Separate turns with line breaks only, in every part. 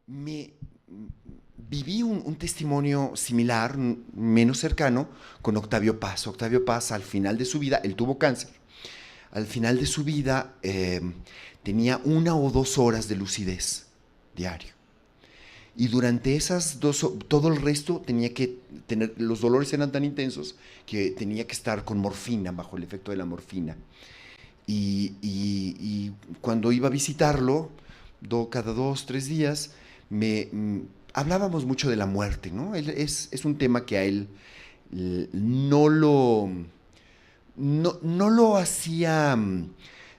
me viví un testimonio similar, menos cercano, con Octavio Paz. Octavio Paz, al final de su vida, él tuvo cáncer. Al final de su vida tenía 1 o 2 horas de lucidez diario. Y durante esas todo el resto tenía que tener, los dolores eran tan intensos que tenía que estar con morfina, bajo el efecto de la morfina. Y cuando iba a visitarlo, cada 2, 3 días, hablábamos mucho de la muerte, ¿no? Es un tema que a él no lo, no lo hacía,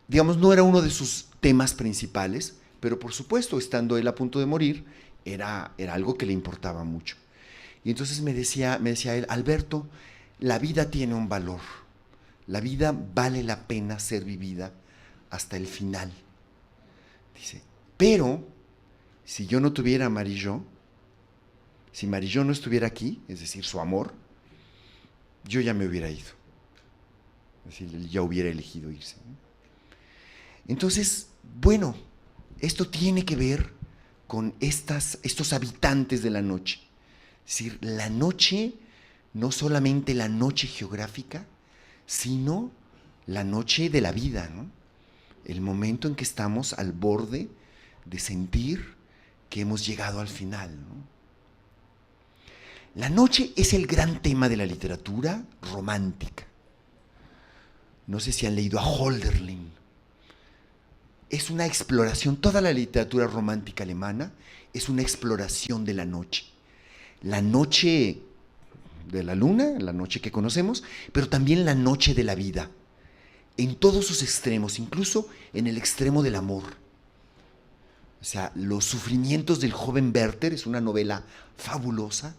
digamos, no era uno de sus temas principales, pero por supuesto, estando él a punto de morir, era algo que le importaba mucho. Y entonces me decía él, Alberto, la vida tiene un valor. La vida vale la pena ser vivida hasta el final. Dice, pero si yo no tuviera a Marillo, si Marillo no estuviera aquí, es decir, su amor, yo ya me hubiera ido. Es decir, él ya hubiera elegido irse. Entonces, bueno, esto tiene que ver con estos habitantes de la noche. Es decir, la noche, no solamente la noche geográfica, sino la noche de la vida, ¿no? El momento en que estamos al borde de sentir que hemos llegado al final, ¿no? La noche es el gran tema de la literatura romántica. No sé si han leído a Hölderlin. Es una exploración, toda la literatura romántica alemana es una exploración de la noche. La noche de la luna, la noche que conocemos, pero también la noche de la vida, en todos sus extremos, incluso en el extremo del amor. O sea, Los sufrimientos del joven Werther es una novela fabulosa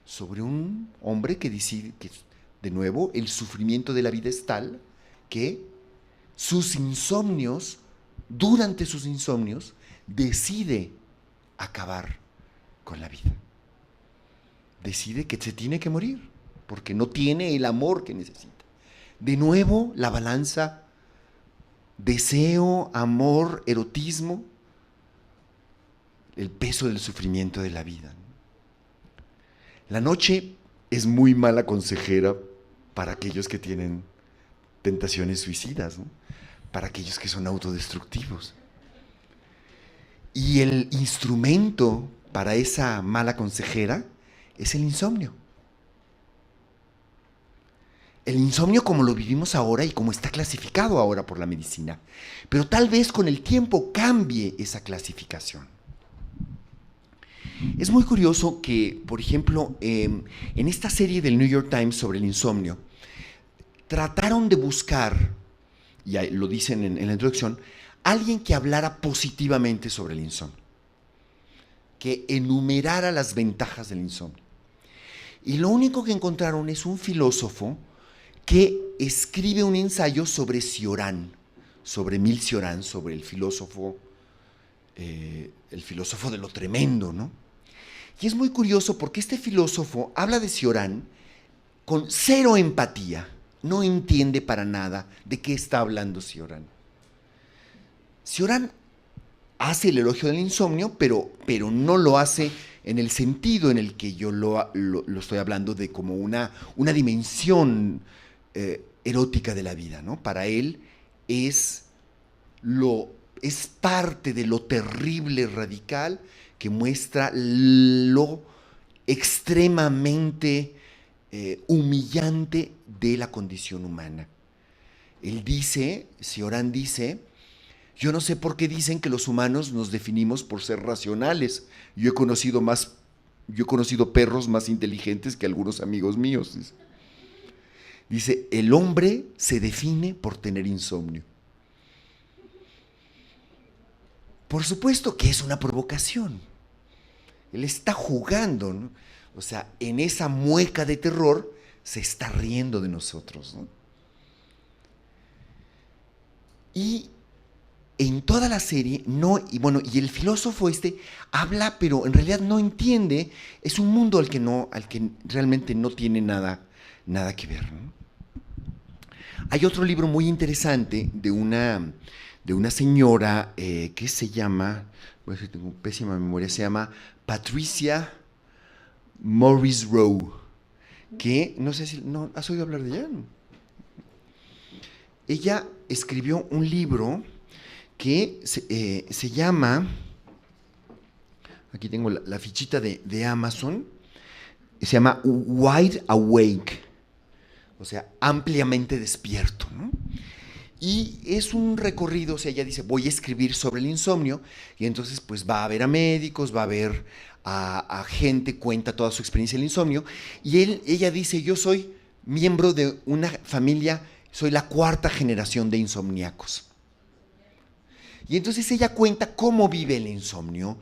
sobre un hombre que decide que, de nuevo, el sufrimiento de la vida es tal que durante sus insomnios, decide acabar con la vida. Decide que se tiene que morir, porque no tiene el amor que necesita. De nuevo, la balanza, deseo, amor, erotismo, el peso del sufrimiento de la vida. La noche es muy mala consejera para aquellos que tienen tentaciones suicidas, ¿no? Para aquellos que son autodestructivos. Y el instrumento para esa mala consejera es el insomnio. El insomnio como lo vivimos ahora y como está clasificado ahora por la medicina. Pero tal vez con el tiempo cambie esa clasificación. Es muy curioso que, por ejemplo, en esta serie del New York Times sobre el insomnio, trataron de buscar, y lo dicen en la introducción, alguien que hablara positivamente sobre el insomnio, que enumerara las ventajas del insomnio. Y lo único que encontraron es un filósofo que escribe un ensayo sobre Cioran, sobre Émile Cioran, sobre el filósofo de lo tremendo, ¿no? Y es muy curioso porque este filósofo habla de Cioran con cero empatía. No entiende para nada de qué está hablando Cioran. Cioran hace el elogio del insomnio, pero no lo hace en el sentido en el que yo lo estoy hablando de como una dimensión erótica de la vida, ¿no? Para él es parte de lo terrible radical que muestra lo extremadamente humillante de la condición humana. Cioran dice, yo no sé por qué dicen que los humanos nos definimos por ser racionales. Yo he conocido perros más inteligentes que algunos amigos míos. Dice, el hombre se define por tener insomnio. Por supuesto que es una provocación. Él está jugando, ¿no? O sea, en esa mueca de terror se está riendo de nosotros, ¿no? Y en toda la serie, y el filósofo habla, pero en realidad no entiende, es un mundo al que realmente no tiene nada que ver, ¿no? Hay otro libro muy interesante de una señora que se llama, pues tengo pésima memoria, se llama Patricia Morris Rowe, que no sé si, ¿no has oído hablar de ella? Ella escribió un libro que se llama, aquí tengo la fichita de Amazon, se llama Wide Awake, o sea, ampliamente despierto, ¿no? Y es un recorrido, o sea, ella dice, voy a escribir sobre el insomnio, y entonces pues va a ver a médicos, va a ver a gente, cuenta toda su experiencia del insomnio, y ella dice, yo soy miembro de una familia, soy la cuarta generación de insomniacos. Y entonces ella cuenta cómo vive el insomnio,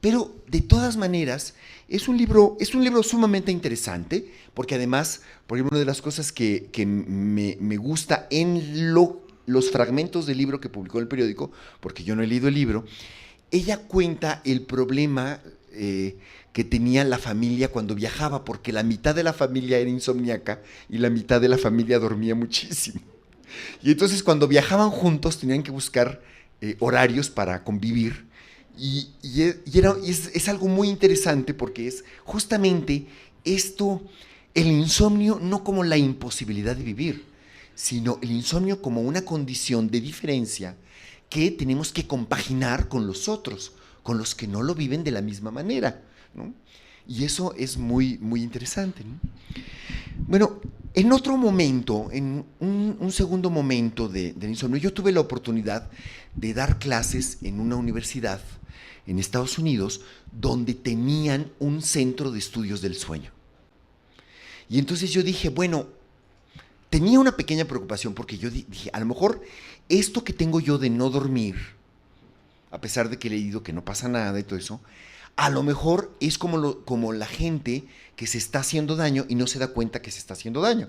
pero de todas maneras es un libro sumamente interesante, porque además, por ejemplo, una de las cosas que me gusta en los fragmentos del libro que publicó en el periódico, porque yo no he leído el libro, ella cuenta el problema que tenía la familia cuando viajaba, porque la mitad de la familia era insomniaca y la mitad de la familia dormía muchísimo. Y entonces cuando viajaban juntos tenían que buscar horarios para convivir. Es algo muy interesante porque es justamente esto, el insomnio no como la imposibilidad de vivir, sino el insomnio como una condición de diferencia que tenemos que compaginar con los otros, con los que no lo viven de la misma manera, ¿no? Y eso es muy, muy interesante, ¿no? Bueno, en otro momento, en un segundo momento del insomnio, yo tuve la oportunidad de dar clases en una universidad en Estados Unidos donde tenían un centro de estudios del sueño. Y entonces yo dije, bueno, tenía una pequeña preocupación porque yo dije, a lo mejor esto que tengo yo de no dormir, a pesar de que he leído que no pasa nada y todo eso, a lo mejor es como la gente que se está haciendo daño y no se da cuenta que se está haciendo daño.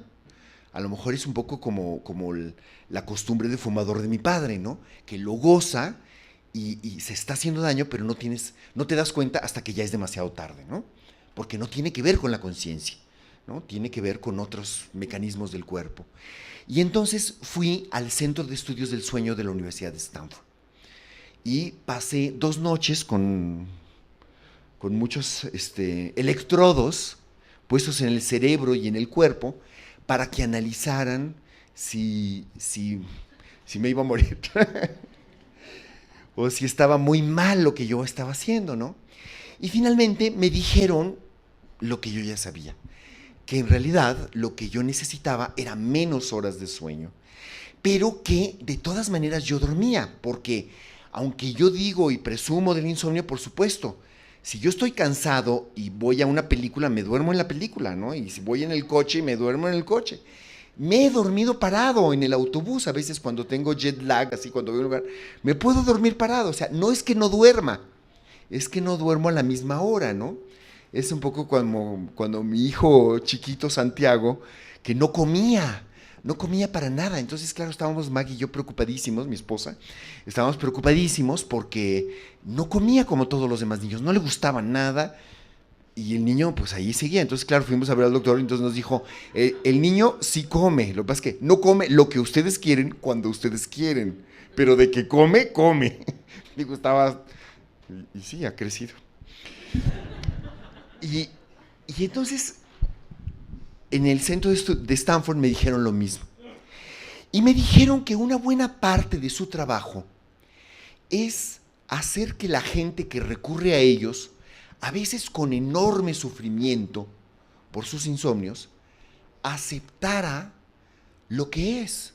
A lo mejor es un poco como la costumbre de fumador de mi padre, ¿no? Que lo goza y se está haciendo daño, pero no te das cuenta hasta que ya es demasiado tarde, ¿no? Porque no tiene que ver con la conciencia, ¿no? Tiene que ver con otros mecanismos del cuerpo. Y entonces fui al Centro de Estudios del Sueño de la Universidad de Stanford. Y pasé 2 noches con muchos electrodos puestos en el cerebro y en el cuerpo para que analizaran si me iba a morir o si estaba muy mal lo que yo estaba haciendo, ¿no? Y finalmente me dijeron lo que yo ya sabía, que en realidad lo que yo necesitaba era menos horas de sueño, pero que de todas maneras yo dormía, porque aunque yo digo y presumo del insomnio, por supuesto, si yo estoy cansado y voy a una película, me duermo en la película, ¿no? Y si voy en el coche, me duermo en el coche. Me he dormido parado en el autobús, a veces cuando tengo jet lag, así cuando voy a un lugar, me puedo dormir parado, o sea, no es que no duerma, es que no duermo a la misma hora, ¿no? Es un poco cuando mi hijo chiquito Santiago, que no comía para nada. Entonces, claro, estábamos Maggie y yo preocupadísimos, mi esposa, estábamos preocupadísimos porque no comía como todos los demás niños, no le gustaba nada y el niño pues ahí seguía. Entonces, claro, fuimos a ver al doctor y entonces nos dijo, el niño sí come, lo que pasa es que no come lo que ustedes quieren cuando ustedes quieren, pero de que come, come. Digo, estaba, y sí, ha crecido. Y entonces, en el centro de Stanford me dijeron lo mismo. Y me dijeron que una buena parte de su trabajo es hacer que la gente que recurre a ellos, a veces con enorme sufrimiento por sus insomnios, aceptara lo que es.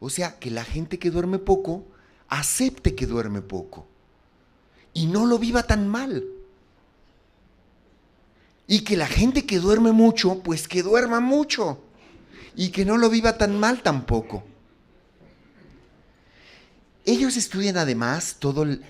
O sea, que la gente que duerme poco, acepte que duerme poco. Y no lo viva tan mal. Y que la gente que duerme mucho, pues que duerma mucho. Y que no lo viva tan mal tampoco. Ellos estudian además todo lo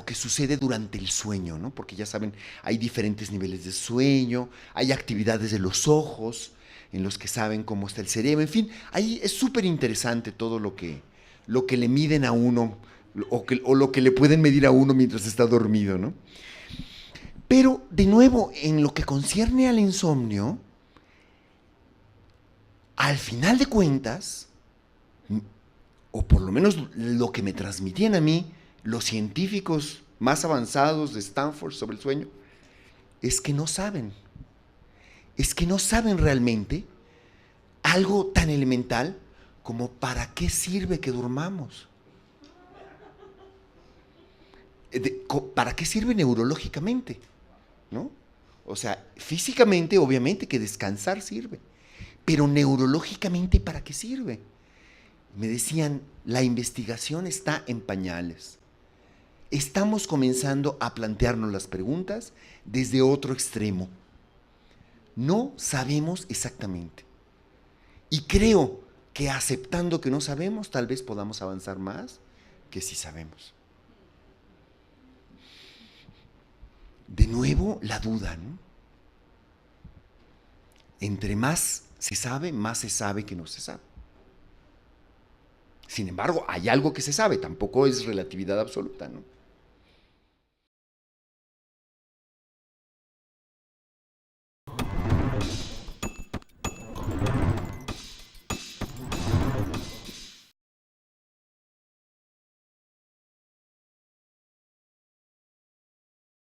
que sucede durante el sueño, ¿no? Porque ya saben, hay diferentes niveles de sueño, hay actividades de los ojos en los que saben cómo está el cerebro, en fin, ahí es súper interesante todo lo que le miden a uno o lo que le pueden medir a uno mientras está dormido, ¿no? Pero, de nuevo, en lo que concierne al insomnio, al final de cuentas, o por lo menos lo que me transmitían a mí los científicos más avanzados de Stanford sobre el sueño, es que no saben. Es que no saben realmente algo tan elemental como para qué sirve que durmamos. ¿Para qué sirve neurológicamente? ¿No? O sea, físicamente obviamente que descansar sirve, pero neurológicamente ¿para qué sirve? Me decían, la investigación está en pañales. Estamos comenzando a plantearnos las preguntas desde otro extremo. No sabemos exactamente. Y creo que aceptando que no sabemos, tal vez podamos avanzar más que si sabemos. De nuevo, la duda, ¿no? Entre más se sabe que no se sabe. Sin embargo, hay algo que se sabe, tampoco es relatividad absoluta, ¿no?